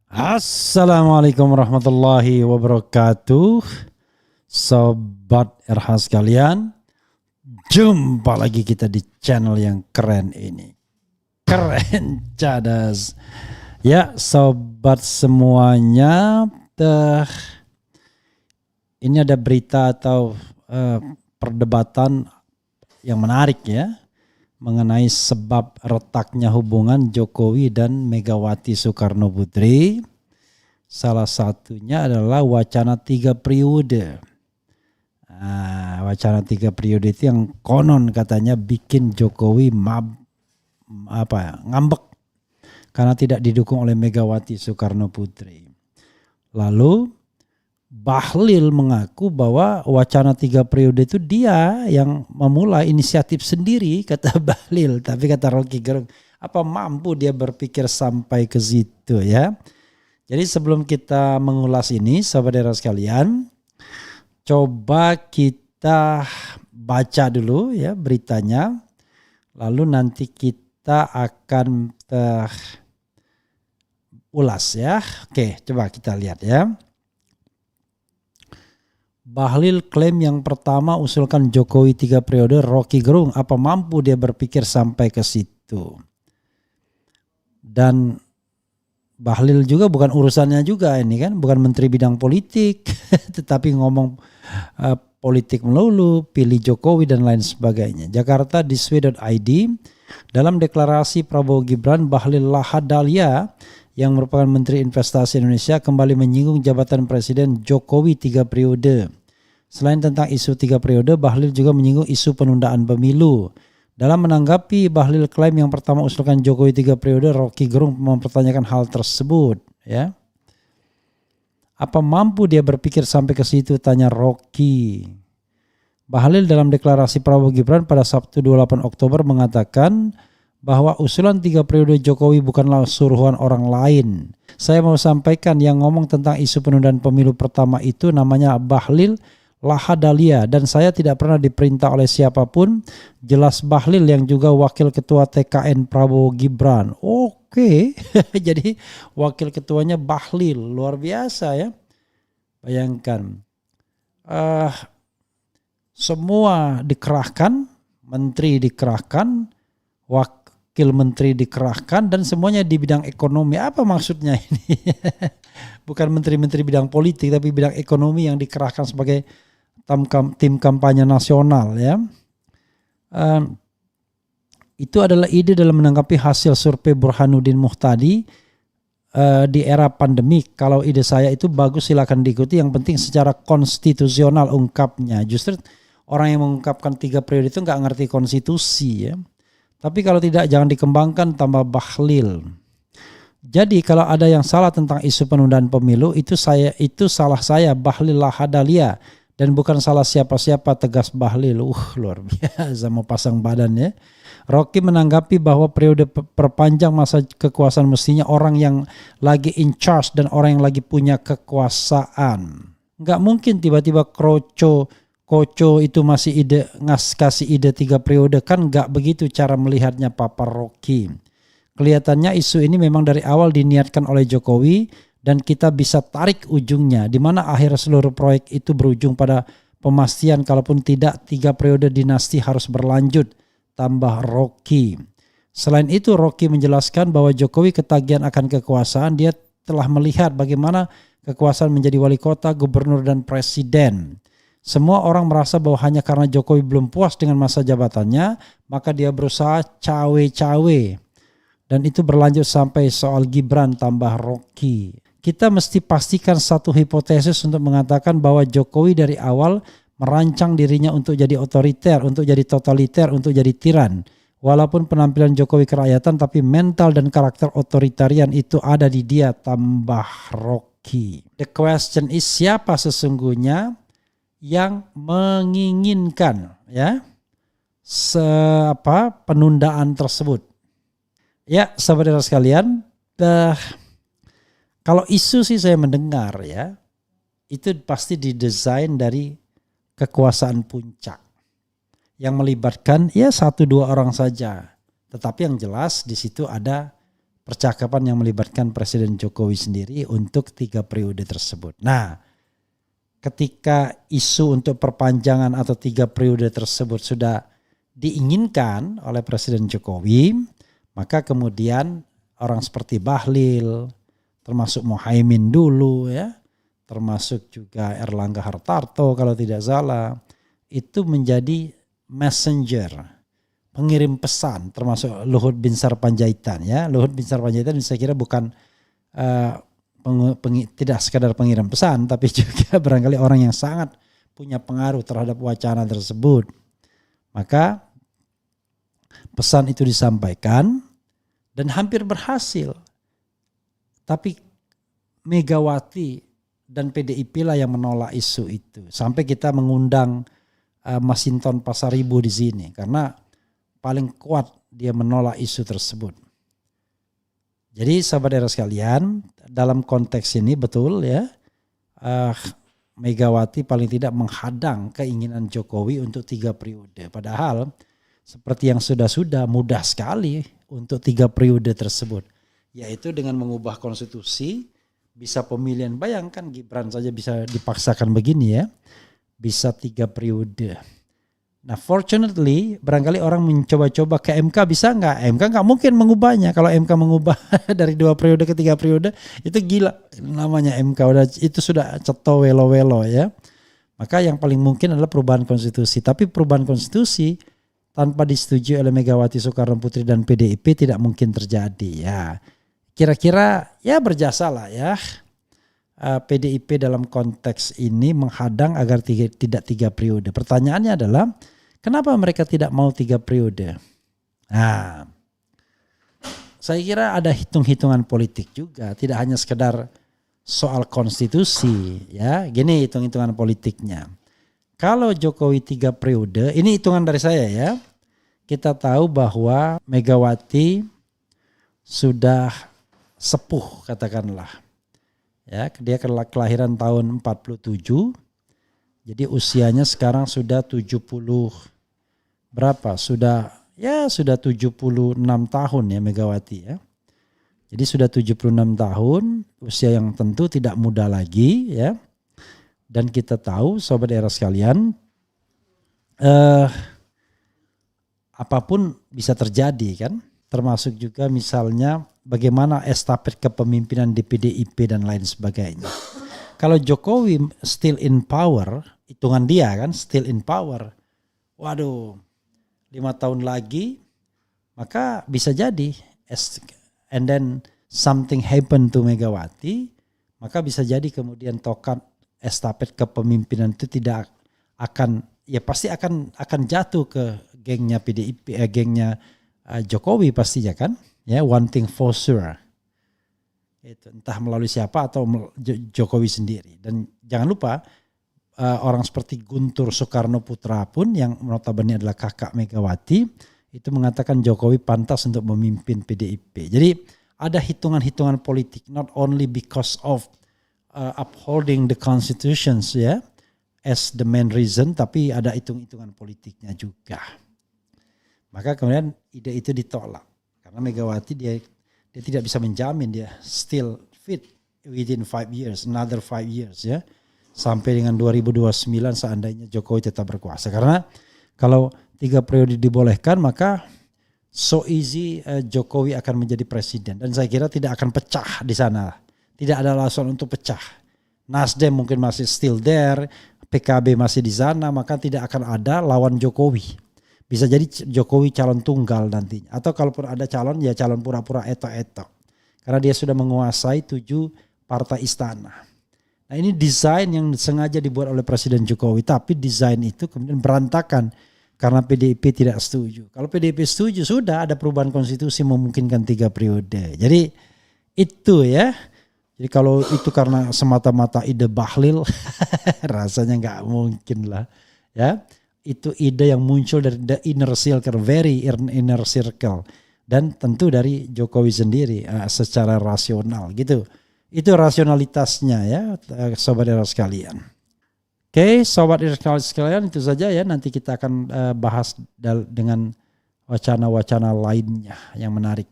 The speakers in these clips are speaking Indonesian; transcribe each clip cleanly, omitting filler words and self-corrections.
Assalamualaikum warahmatullahi wabarakatuh. Sobat RH sekalian, jumpa lagi kita di channel yang keren ini. Keren cadas. Ya sobat semuanya, ini ada berita atau perdebatan yang menarik ya, mengenai sebab retaknya hubungan Jokowi dan Megawati Soekarno Putri. Salah satunya adalah wacana 3 periode. Wacana 3 periode itu yang konon katanya bikin Jokowi ngambek karena tidak didukung oleh Megawati Soekarno Putri. Lalu Bahlil mengaku bahwa wacana 3 periode itu dia yang memulai inisiatif sendiri, kata Bahlil. Tapi kata Rocky Gerung, apa mampu dia berpikir sampai ke situ ya. Jadi sebelum kita mengulas ini, sahabat daerah sekalian, coba kita baca dulu ya beritanya. Lalu nanti kita akan ulas ya. Oke, coba kita lihat ya. Bahlil klaim yang pertama usulkan Jokowi 3 periode, Rocky Gerung apa mampu dia berpikir sampai ke situ. Dan Bahlil juga bukan urusannya juga ini kan, bukan menteri bidang politik tetapi ngomong politik melulu, pilih Jokowi dan lain sebagainya. Jakarta di Sway.id, dalam deklarasi Prabowo Gibran, Bahlil Lahadalia yang merupakan Menteri Investasi Indonesia kembali menyinggung jabatan Presiden Jokowi 3 periode. Selain tentang isu 3 periode, Bahlil juga menyinggung isu penundaan pemilu. Dalam menanggapi Bahlil klaim yang pertama usulkan Jokowi 3 periode, Rocky Gerung mempertanyakan hal tersebut. Ya, apa mampu dia berpikir sampai ke situ, tanya Rocky. Bahlil dalam deklarasi Prabowo Gibran pada Sabtu 28 Oktober mengatakan bahwa usulan 3 periode Jokowi bukanlah suruhan orang lain. Saya mau sampaikan yang ngomong tentang isu penundaan pemilu pertama itu namanya Bahlil Lahadalia dan saya tidak pernah diperintah oleh siapapun. Jelas Bahlil yang juga wakil ketua TKN Prabowo Gibran. Oke. Jadi wakil ketuanya Bahlil, luar biasa ya. Bayangkan. Semua dikerahkan, menteri dikerahkan, wakil menteri dikerahkan dan semuanya di bidang ekonomi. Apa maksudnya ini? Bukan menteri-menteri bidang politik tapi bidang ekonomi yang dikerahkan sebagai tim kampanye nasional ya. Itu adalah ide dalam menanggapi hasil survei Burhanuddin Muhtadi di era pandemi. Kalau ide saya itu bagus silakan diikuti, yang penting secara konstitusional ungkapnya. Justru orang yang mengungkapkan 3 periode itu nggak ngerti konstitusi ya. Tapi kalau tidak jangan dikembangkan, tambah Bahlil. Jadi kalau ada yang salah tentang isu penundaan pemilu itu salah saya Bahlil Lahadalia dan bukan salah siapa-siapa, tegas Bahlil. Luar biasa mau pasang badan ya. Rocky menanggapi bahwa periode perpanjang masa kekuasaan mestinya orang yang lagi in charge dan orang yang lagi punya kekuasaan. Nggak mungkin tiba-tiba Koco itu masih kasih ide 3 periode, kan nggak begitu cara melihatnya Papa Rocky. Kelihatannya isu ini memang dari awal diniatkan oleh Jokowi dan kita bisa tarik ujungnya, di mana akhir seluruh proyek itu berujung pada pemastian kalaupun tidak 3 periode dinasti harus berlanjut, tambah Rocky. Selain itu Rocky menjelaskan bahwa Jokowi ketagihan akan kekuasaan, dia telah melihat bagaimana kekuasaan menjadi wali kota, gubernur dan presiden. Semua orang merasa bahwa hanya karena Jokowi belum puas dengan masa jabatannya, maka dia berusaha cawe-cawe. Dan itu berlanjut sampai soal Gibran, tambah Rocky. Kita mesti pastikan satu hipotesis untuk mengatakan bahwa Jokowi dari awal merancang dirinya untuk jadi otoriter, untuk jadi totaliter, untuk jadi tiran. Walaupun penampilan Jokowi kerakyatan, tapi mental dan karakter otoritarian itu ada di dia, tambah Rocky. The question is, siapa sesungguhnya yang menginginkan ya penundaan tersebut? Ya, saudara sekalian, kalau isu sih saya mendengar ya, itu pasti didesain dari kekuasaan puncak yang melibatkan ya 1-2 orang saja. Tetapi yang jelas di situ ada percakapan yang melibatkan Presiden Jokowi sendiri untuk 3 periode tersebut. Nah, ketika isu untuk perpanjangan atau 3 periode tersebut sudah diinginkan oleh Presiden Jokowi, maka kemudian orang seperti Bahlil, termasuk Muhaimin dulu ya, termasuk juga Erlangga Hartarto kalau tidak salah, itu menjadi messenger, pengirim pesan, termasuk Luhut Binsar Panjaitan ya. Luhut Binsar Panjaitan saya kira bukan tidak sekadar pengirim pesan, tapi juga barangkali orang yang sangat punya pengaruh terhadap wacana tersebut. Maka pesan itu disampaikan dan hampir berhasil. Tapi Megawati dan PDIP lah yang menolak isu itu. Sampai kita mengundang Masinton Pasaribu di sini karena paling kuat dia menolak isu tersebut. Jadi sahabat era sekalian, dalam konteks ini betul ya, Megawati paling tidak menghadang keinginan Jokowi untuk 3 periode. Padahal seperti yang sudah mudah sekali untuk 3 periode tersebut. Yaitu dengan mengubah konstitusi, bisa pemilihan. Bayangkan Gibran saja bisa dipaksakan begini ya, bisa 3 periode. Nah fortunately barangkali orang mencoba-coba ke MK, bisa nggak? MK nggak mungkin mengubahnya. Kalau MK mengubah dari 2 periode ke 3 periode itu gila namanya MK, itu sudah ceto welo-welo ya. Maka yang paling mungkin adalah perubahan konstitusi. Tapi perubahan konstitusi tanpa disetujui oleh Megawati Soekarno Putri dan PDIP tidak mungkin terjadi ya. Kira-kira ya berjasa lah ya. PDIP dalam konteks ini menghadang agar tidak 3 periode. Pertanyaannya adalah kenapa mereka tidak mau 3 periode? Nah, saya kira ada hitung-hitungan politik juga, tidak hanya sekedar soal konstitusi ya. Gini hitung-hitungan politiknya. Kalau Jokowi 3 periode, ini hitungan dari saya ya. Kita tahu bahwa Megawati sudah sepuh katakanlah. Ya, dia kelahiran tahun 47. Jadi usianya sekarang sudah 70 berapa? Sudah 76 tahun ya Megawati ya. Jadi sudah 76 tahun, usia yang tentu tidak muda lagi ya. Dan kita tahu sobat era sekalian, apapun bisa terjadi kan. Termasuk juga misalnya bagaimana estafet kepemimpinan di PDIP dan lain sebagainya. Kalau Jokowi still in power, hitungan dia kan still in power. Waduh, 5 tahun lagi maka bisa jadi and then something happen to Megawati, maka bisa jadi kemudian tokat estafet kepemimpinan itu tidak akan, ya pasti akan jatuh ke gengnya PDIP, gengnya Jokowi pastinya kan, ya one thing for sure, itu entah melalui siapa atau Jokowi sendiri. Dan jangan lupa orang seperti Guntur Soekarno Putra pun yang notabene adalah kakak Megawati itu mengatakan Jokowi pantas untuk memimpin PDIP. Jadi ada hitungan-hitungan politik, not only because of upholding the constitutions ya as the main reason, tapi ada hitung-hitungan politiknya juga. Maka kemudian ide itu ditolak karena Megawati dia tidak bisa menjamin dia still fit within 5 years, another 5 years ya, sampai dengan 2029 seandainya Jokowi tetap berkuasa. Karena kalau 3 periode dibolehkan maka so easy Jokowi akan menjadi presiden, dan saya kira tidak akan pecah di sana, tidak ada alasan untuk pecah. Nasdem mungkin masih still there, PKB masih di sana, maka tidak akan ada lawan Jokowi. Bisa jadi Jokowi calon tunggal nantinya. Atau kalaupun ada calon, ya calon pura-pura eto-eto. Karena dia sudah menguasai 7 partai istana. Nah ini desain yang sengaja dibuat oleh Presiden Jokowi. Tapi desain itu kemudian berantakan karena PDIP tidak setuju. Kalau PDIP setuju, sudah ada perubahan konstitusi memungkinkan 3 periode. Jadi itu ya. Jadi kalau itu karena semata-mata ide Bahlil, rasanya nggak mungkin lah. Ya. Itu ide yang muncul dari the inner circle, very inner circle, dan tentu dari Jokowi sendiri secara rasional gitu. Itu rasionalitasnya ya sobat era sekalian. Oke, sobat era sekalian, itu saja ya, nanti kita akan bahas dengan wacana-wacana lainnya yang menarik.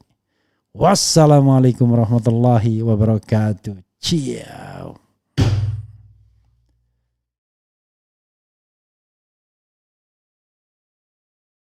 Wassalamualaikum warahmatullahi wabarakatuh. Cia.